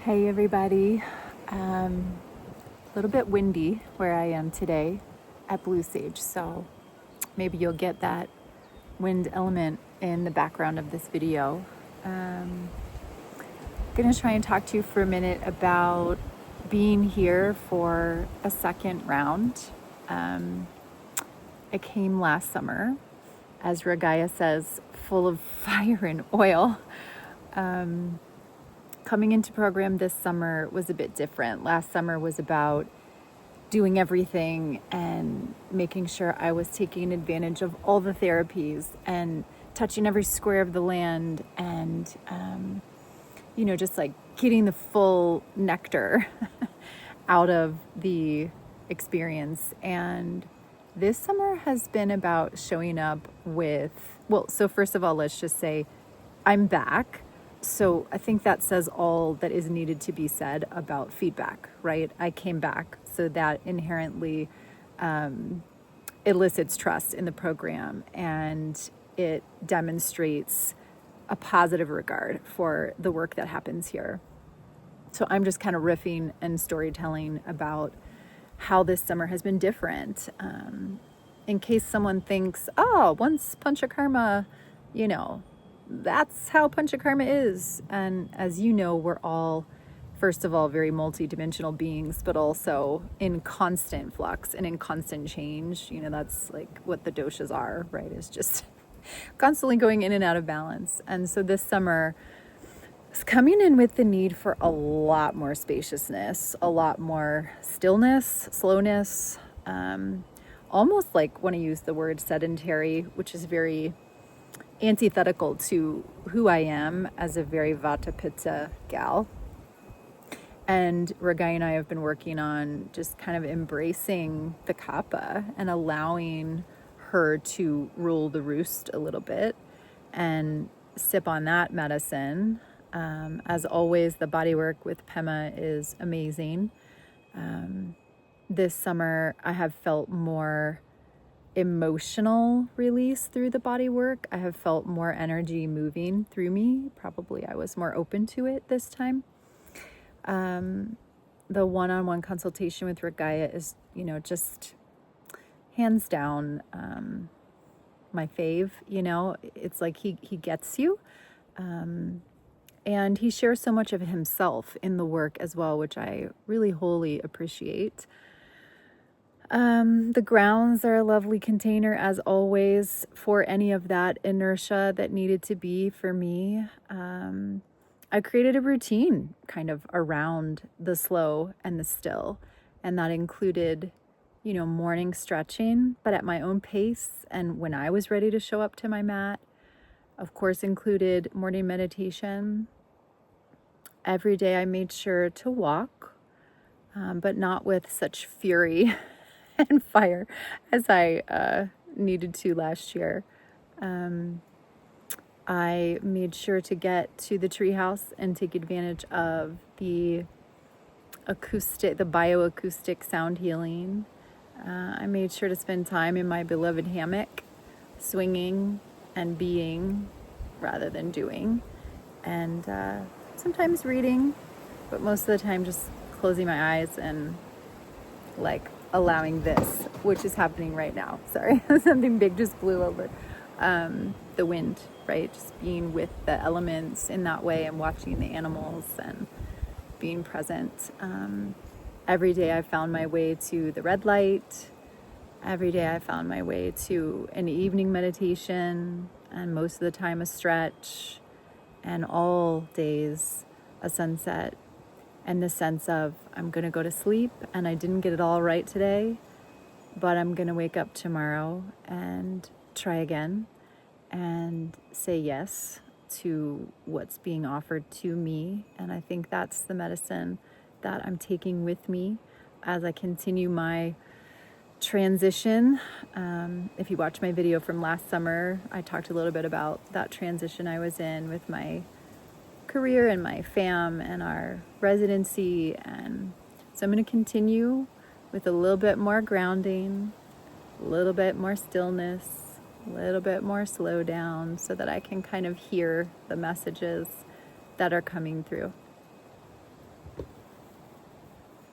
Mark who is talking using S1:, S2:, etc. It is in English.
S1: Hey everybody, a little bit windy where I am today at Blue Sage, so maybe you'll get that wind element in the background of this video. I'm gonna try and talk to you for a minute about being here for a second round. I came last summer, as Regaya says, full of fire and oil. Coming into program this summer was a bit different. Last summer was about doing everything and making sure I was taking advantage of all the therapies and touching every square of the land and, just like getting the full nectar out of the experience. And this summer has been about showing up so first of all, let's just say I'm back. So I think that says all that is needed to be said about feedback, right? I came back, so that inherently elicits trust in the program, and it demonstrates a positive regard for the work that happens here. So I'm just kind of riffing and storytelling about how this summer has been different. In case someone thinks, oh, once Panchakarma, that's how Panchakarma is. And as you know, we're all, first of all, very multidimensional beings, but also in constant flux and in constant change. That's like what the doshas are, right? It's just constantly going in and out of balance. And so this summer is coming in with the need for a lot more spaciousness, a lot more stillness, slowness, almost like when I use the word sedentary, which is very antithetical to who I am as a very Vata Pitta gal. And Ragai and I have been working on just kind of embracing the kapha and allowing her to rule the roost a little bit and sip on that medicine. As always, the body work with Pema is amazing. This summer, I have felt more emotional release through the body work. I have felt more energy moving through me. Probably I was more open to it this time. The one-on-one consultation with Regaya is, just hands down my fave. It's like he gets you. And he shares so much of himself in the work as well, which I really wholly appreciate. The grounds are a lovely container, as always, for any of that inertia that needed to be for me. I created a routine kind of around the slow and the still, and that included, morning stretching, but at my own pace and when I was ready to show up to my mat. Of course, included morning meditation. Every day I made sure to walk, but not with such fury and fire as I needed to last year. I made sure to get to the treehouse and take advantage of the bioacoustic sound healing. I made sure to spend time in my beloved hammock, swinging and being rather than doing, and sometimes reading, but most of the time just closing my eyes and like allowing this, which is happening right now. Sorry, something big just blew over. The wind, right? Just being with the elements in that way and watching the animals and being present. Every day I found my way to the red light. Every day I found my way to an evening meditation, and most of the time a stretch, and all days a sunset. And the sense of, I'm going to go to sleep and I didn't get it all right today, but I'm going to wake up tomorrow and try again and say yes to what's being offered to me. And I think that's the medicine that I'm taking with me as I continue my transition. If you watch my video from last summer, I talked a little bit about that transition I was in with my career and my fam and our residency, and so I'm going to continue with a little bit more grounding, a little bit more stillness, a little bit more slow down, so that I can kind of hear the messages that are coming through.